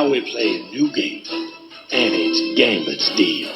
Now we're playing new game, and it's Gambit's deal.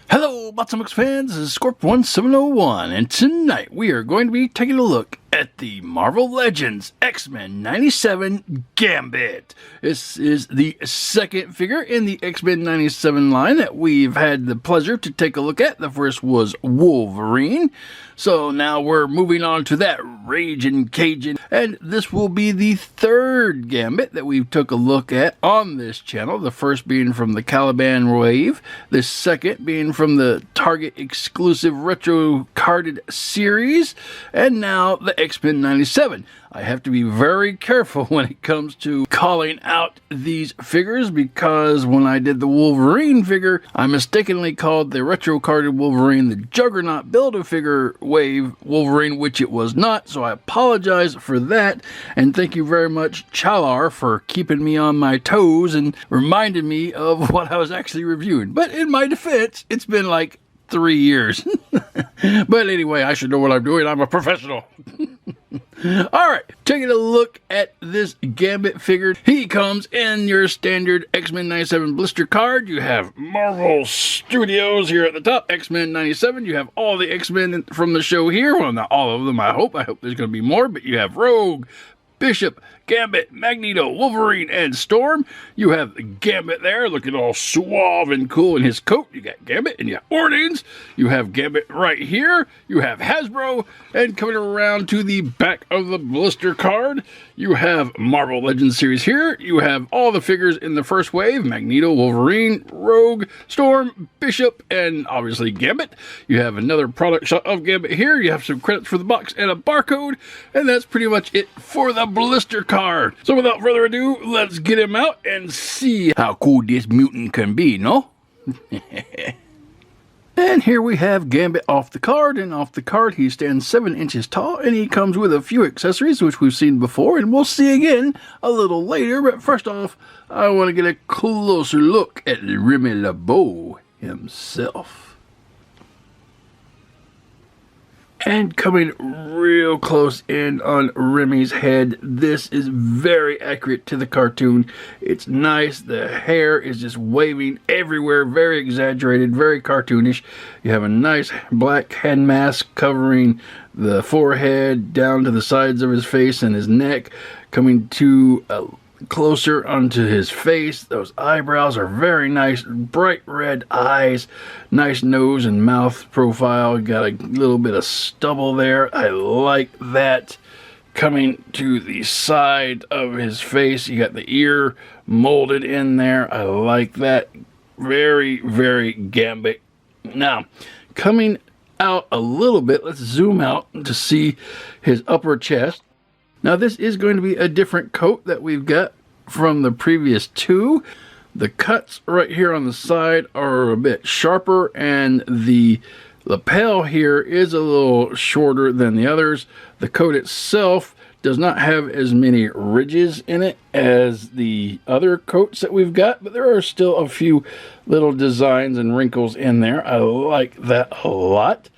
Hello, Botsumux fans, this is Scorp1701, and tonight we are going to be taking a look at the Marvel Legends X-Men 97 Gambit. This is the second figure in the X-Men 97 line that we've had the pleasure to take a look at. The first was Wolverine, so now we're moving on to that Rajun Cajun, and this will be the third Gambit that we've took a look at on this channel. The first being from the Caliban wave, the second being from the Target exclusive retro carded series, and now the X-Men 97. I have to be very careful when it comes to calling out these figures, because when I did the Wolverine figure, I mistakenly called the retro carded Wolverine the Juggernaut Build-A-Figure wave Wolverine, which it was not, so I apologize for that, and thank you very much, Chalar, for keeping me on my toes and reminding me of what I was actually reviewing. But in my defense, it's been like 3 years. But anyway, I should know what I'm doing. I'm a professional. Alright, taking a look at this Gambit figure. He comes in your standard X-Men 97 blister card. You have Marvel Studios here at the top, X-Men 97. You have all the X-Men from the show here. Well, not all of them, I hope. I hope there's going to be more, but you have Rogue, Bishop, Gambit, Magneto, Wolverine, and Storm. You have Gambit there, looking all suave and cool in his coat. You got Gambit, and you have Ordins. You have Gambit right here. You have Hasbro, and coming around to the back of the blister card, you have Marvel Legends series here. You have all the figures in the first wave: Magneto, Wolverine, Rogue, Storm, Bishop, and obviously Gambit. You have another product shot of Gambit here. You have some credits for the box and a barcode, and that's pretty much it for the blister card. So without further ado, let's get him out and see how cool this mutant can be, no? And here we have Gambit off the card, and off the card he stands 7 inches tall, and he comes with a few accessories which we've seen before, and we'll see again a little later. But first off, I want to get a closer look at Remy LeBeau himself. And coming real close in on Remy's head, this is very accurate to the cartoon. It's nice. The hair is just waving everywhere, very exaggerated, very cartoonish. You have a nice black head mask covering the forehead down to the sides of his face and his neck, coming to closer onto his face. Those eyebrows are very nice, bright red eyes, nice nose and mouth profile. Got a little bit of stubble there. I like that. Coming to the side of his face, you got the ear molded in there. I like that. Very, very Gambit. Now, coming out a little bit, let's zoom out to see his upper chest. Now this is going to be a different coat that we've got from the previous two. The cuts right here on the side are a bit sharper, and the lapel here is a little shorter than the others. The coat itself does not have as many ridges in it as the other coats that we've got, but there are still a few little designs and wrinkles in there. I like that a lot.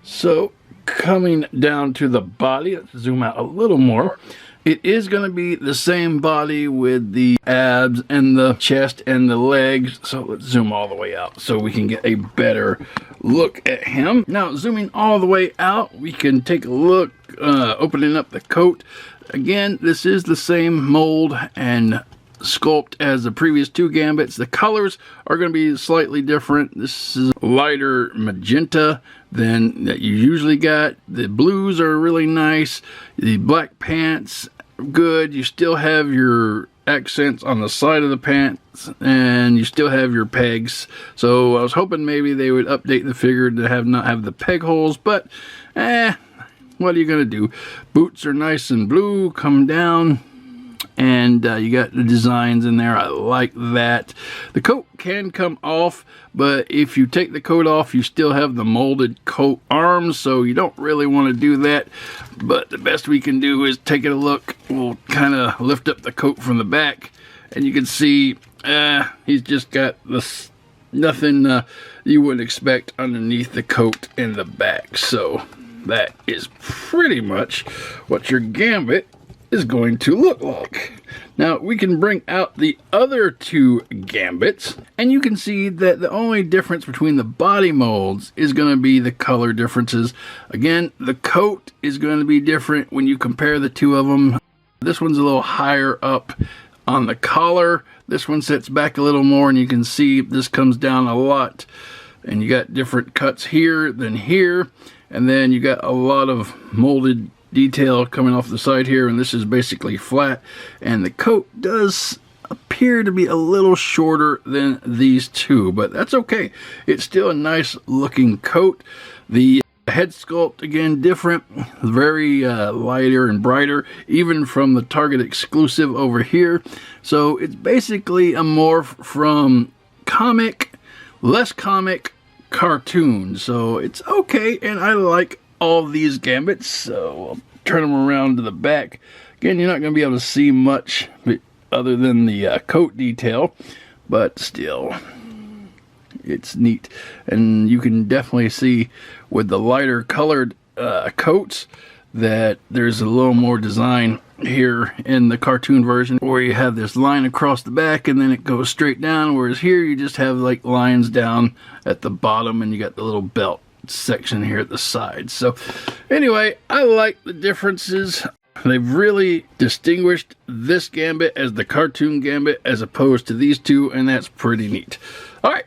So coming down to the body, let's zoom out a little more. It is going to be the same body with the abs and the chest and the legs. So let's zoom all the way out so we can get a better look at him. Now, zooming all the way out, we can take a look, opening up the coat. Again, this is the same mold and sculpt as the previous two Gambits. The colors are going to be slightly different. This is lighter magenta than that you usually got. The blues are really nice. The black pants, good. You still have your accents on the side of the pants, and you still have your pegs. So I was hoping maybe they would update the figure to not have the peg holes, but what are you gonna do? Boots are nice and blue, come down, and you got the designs in there. I like that. The coat can come off, but if you take the coat off, you still have the molded coat arms, so you don't really want to do that. But the best we can do is take a look. We'll kind of lift up the coat from the back, and you can see he's just got this nothing you wouldn't expect underneath the coat in the back. So that is pretty much what your Gambit is going to look like. Now we can bring out the other two Gambits, and you can see that the only difference between the body molds is going to be the color differences. Again, the coat is going to be different when you compare the two of them. This one's a little higher up on the collar. This one sits back a little more, and you can see this comes down a lot. And you got different cuts here than here, and then you got a lot of molded detail coming off the side here, and this is basically flat. And the coat does appear to be a little shorter than these two, but that's okay. It's still a nice looking coat. The head sculpt, again, different, very lighter and brighter, even from the Target exclusive over here. So it's basically a morph from comic, less comic, cartoon. So it's okay, and I like all these Gambits. So I'll turn them around to the back. Again, you're not going to be able to see much other than the coat detail, but still, it's neat. And you can definitely see with the lighter colored coats that there's a little more design here in the cartoon version, where you have this line across the back and then it goes straight down, whereas here you just have like lines down at the bottom, and you got the little belt section here at the side. So anyway, I like the differences. They've really distinguished this Gambit as the cartoon Gambit as opposed to these two, and that's pretty neat. Alright,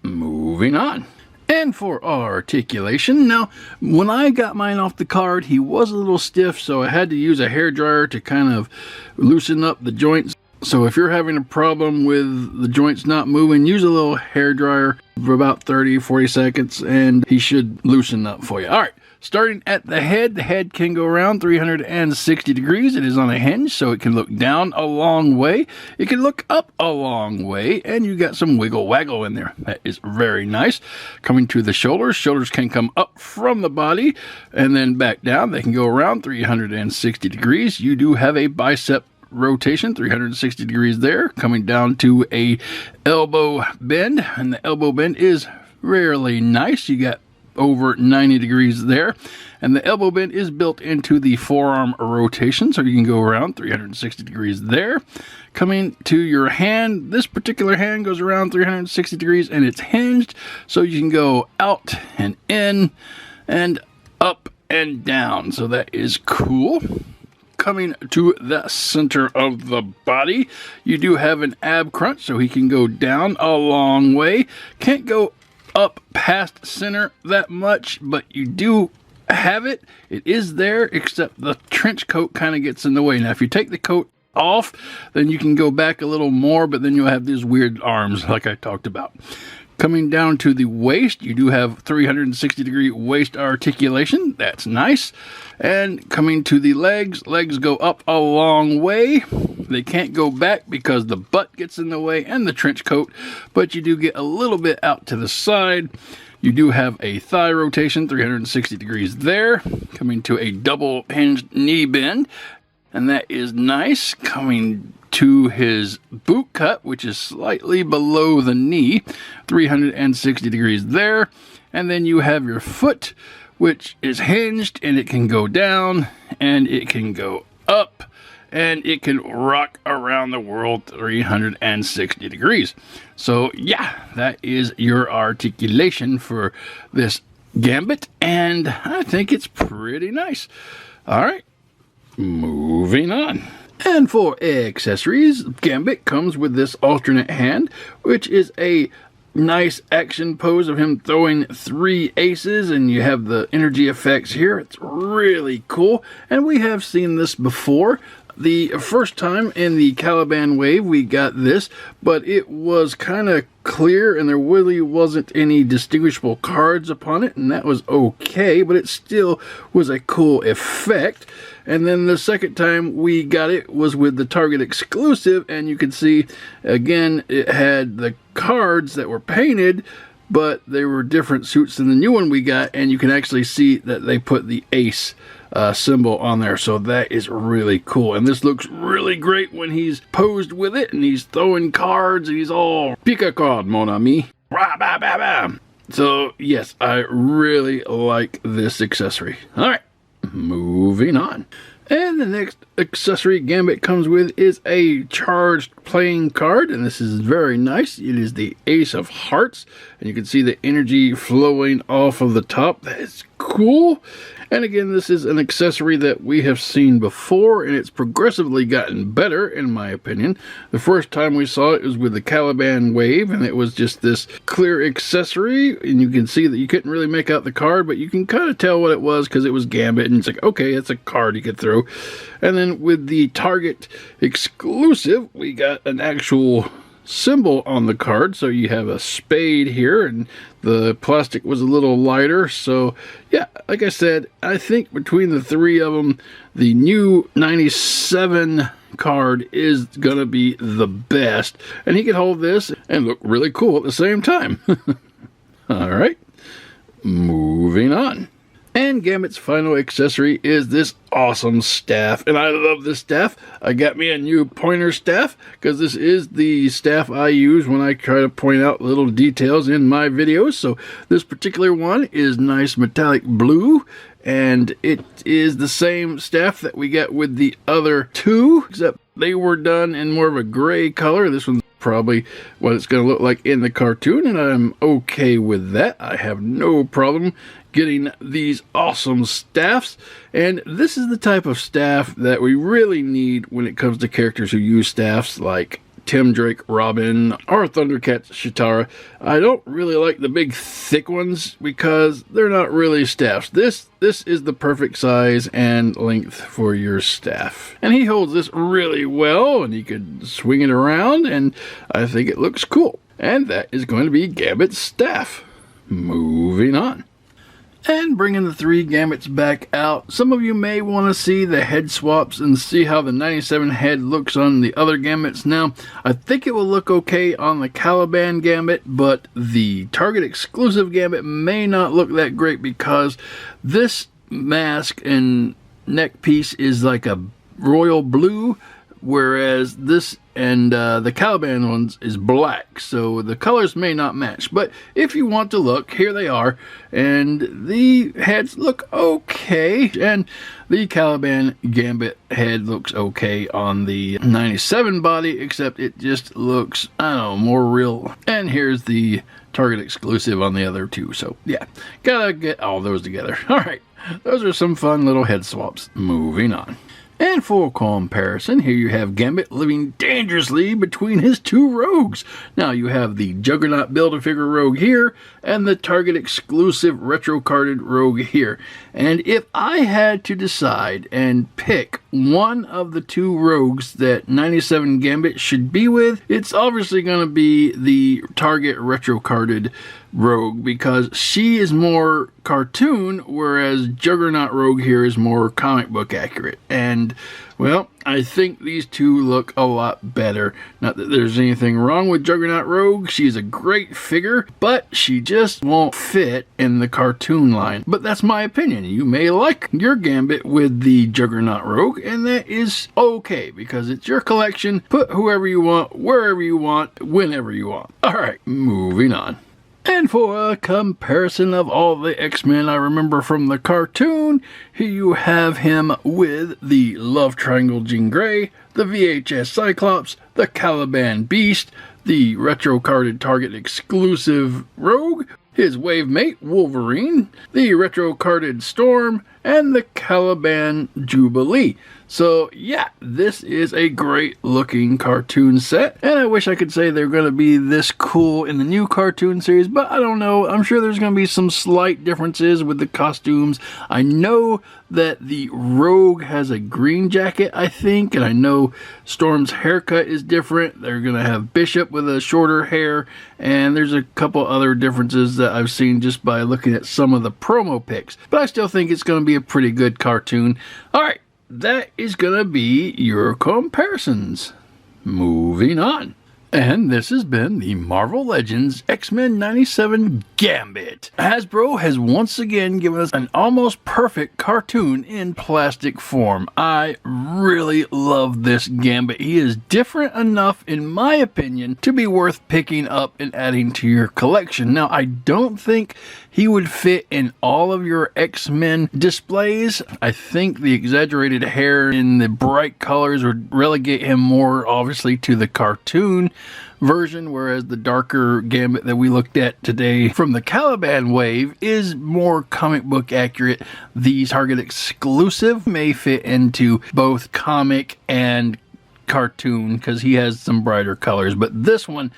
moving on. And for articulation, now when I got mine off the card, he was a little stiff, so I had to use a hairdryer to kind of loosen up the joints. So if you're having a problem with the joints not moving, use a little hairdryer for about 30-40 seconds, and he should loosen up for you. Alright, starting at the head can go around 360 degrees. It is on a hinge, so it can look down a long way. It can look up a long way, and you got some wiggle waggle in there. That is very nice. Coming to the shoulders can come up from the body and then back down. They can go around 360 degrees. You do have a bicep rotation, 360 degrees there, coming down to a elbow bend, and the elbow bend is really nice. You got over 90 degrees there, and the elbow bend is built into the forearm rotation, so you can go around 360 degrees there. Coming to your hand, this particular hand goes around 360 degrees, and it's hinged, so you can go out and in and up and down, so that is cool. Coming to the center of the body, you do have an ab crunch, so he can go down a long way. Can't go up past center that much, but you do have it. It is there, except the trench coat kind of gets in the way. Now, if you take the coat off, then you can go back a little more, but then you'll have these weird arms like I talked about. Coming down to the waist, you do have 360 degree waist articulation. That's nice. And coming to the legs go up a long way. They can't go back because the butt gets in the way and the trench coat, but you do get a little bit out to the side. You do have a thigh rotation, 360 degrees there. Coming to a double hinged knee bend, and that is nice. Coming to his boot cut, which is slightly below the knee, 360 degrees there. And then you have your foot, which is hinged, and it can go down and it can go up, and it can rock around the world 360 degrees. So yeah, that is your articulation for this Gambit, and I think it's pretty nice. All right, moving on. And for accessories, Gambit comes with this alternate hand, which is a nice action pose of him throwing 3 aces, and you have the energy effects here. It's really cool, and we have seen this before. The first time in the Caliban wave we got this, but it was kind of clear and there really wasn't any distinguishable cards upon it, and that was okay, but it still was a cool effect. And then the second time we got it was with the Target exclusive, and you can see again it had the cards that were painted, but they were different suits than the new one we got, and you can actually see that they put the ace symbol on there, so that is really cool. And this looks really great when he's posed with it and he's throwing cards and he's all pick a card, mon ami. So yes, I really like this accessory. All right, moving on. And the next accessory Gambit comes with is a charged playing card, and this is very nice. It is the Ace of Hearts, and you can see the energy flowing off of the top. That is cool. And again, this is an accessory that we have seen before, and it's progressively gotten better, in my opinion. The first time we saw it was with the Caliban Wave, and it was just this clear accessory, and you can see that you couldn't really make out the card, but you can kind of tell what it was because it was Gambit, and it's like, okay, it's a card you could throw. And then with the Target exclusive, we got an actual symbol on the card. So you have a spade here, and the plastic was a little lighter. So yeah, like I said, I think between the three of them, the new 97 card is gonna be the best, and he can hold this and look really cool at the same time. All right, moving on. And Gambit's final accessory is this awesome staff. And I love this staff. I got me a new pointer staff because this is the staff I use when I try to point out little details in my videos. So this particular one is nice metallic blue. And it is the same staff that we got with the other two, except they were done in more of a gray color. This one's probably what it's going to look like in the cartoon, and I'm okay with that. I have no problem getting these awesome staffs, and this is the type of staff that we really need when it comes to characters who use staffs like Tim Drake, Robin, or Thundercats, Chitara. I don't really like the big thick ones because they're not really staffs. This is the perfect size and length for your staff. And he holds this really well, and he could swing it around, and I think it looks cool. And that is going to be Gambit's staff. Moving on. And bringing the three Gambits back out, some of you may want to see the head swaps and see how the 97 head looks on the other Gambits. Now, I think it will look okay on the Caliban Gambit, but the Target exclusive Gambit may not look that great because this mask and neck piece is like a royal blue, whereas this and the Caliban ones is black, so the colors may not match. But if you want to look, here they are, and the heads look okay, and the Caliban Gambit head looks okay on the 97 body, except it just looks, I don't know, more real. And here's the Target exclusive on the other two, so yeah, gotta get all those together. All right, those are some fun little head swaps. Moving on. And for comparison, here you have Gambit living dangerously between his two rogues. Now you have the Juggernaut Build-A-Figure rogue here, and the Target exclusive retro-carded rogue here. And if I had to decide and pick one of the two rogues that 97 Gambit should be with, it's obviously going to be the Target retro-carded rogue, because she is more cartoon, whereas Juggernaut rogue here is more comic book accurate. And well, I think these two look a lot better. Not that there's anything wrong with Juggernaut rogue. She's a great figure, but she just won't fit in the cartoon line. But that's my opinion. You may like your Gambit with the Juggernaut rogue, and that is okay because it's your collection. Put whoever you want, wherever you want, whenever you want. All right, moving on. And for a comparison of all the X-Men I remember from the cartoon, here you have him with the Love Triangle Jean Grey, the VHS Cyclops, the Caliban Beast, the retro-carded Target exclusive Rogue, his wave mate Wolverine, the retro-carded Storm, and the Caliban Jubilee. So yeah, this is a great looking cartoon set, and I wish I could say they're going to be this cool in the new cartoon series, but I don't know. I'm sure there's going to be some slight differences with the costumes. I know that the Rogue has a green jacket, I think, and I know Storm's haircut is different. They're going to have Bishop with a shorter hair, and there's a couple other differences that I've seen just by looking at some of the promo pics, but I still think it's going to be a pretty good cartoon. All right. That is going to be your comparisons. Moving on. And this has been the Marvel Legends X-Men 97 Gambit. Hasbro has once again given us an almost perfect cartoon in plastic form. I really love this Gambit. He is different enough, in my opinion, to be worth picking up and adding to your collection. Now, I don't think he would fit in all of your X-Men displays. I think the exaggerated hair in the bright colors would relegate him more, obviously, to the cartoon version, whereas the darker Gambit that we looked at today from the Caliban wave is more comic book accurate. The Target exclusive may fit into both comic and cartoon because he has some brighter colors, but this one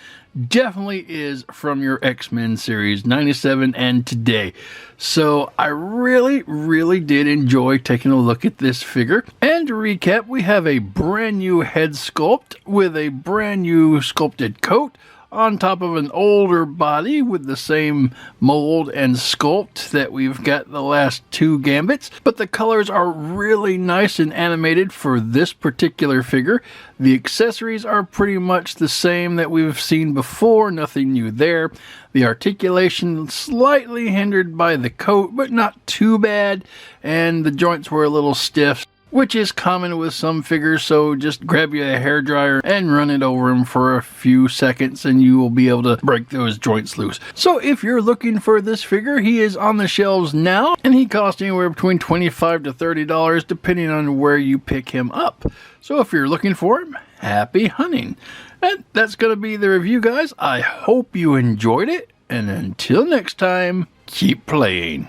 definitely is from your X-Men series 97 and today. So I really did enjoy taking a look at this figure. And to recap, we have a brand new head sculpt with a brand new sculpted coat on top of an older body with the same mold and sculpt that we've got the last two Gambits, but the colors are really nice and animated for this particular figure. The accessories are pretty much the same that we've seen before, nothing new there. The articulation slightly hindered by the coat, but not too bad, and the joints were a little stiff, which is common with some figures, so just grab you a hairdryer and run it over them for a few seconds and you will be able to break those joints loose. So if you're looking for this figure, he is on the shelves now, and he costs anywhere between $25 to $30 depending on where you pick him up. So if you're looking for him, happy hunting. And that's going to be the review, guys. I hope you enjoyed it, and until next time, keep playing.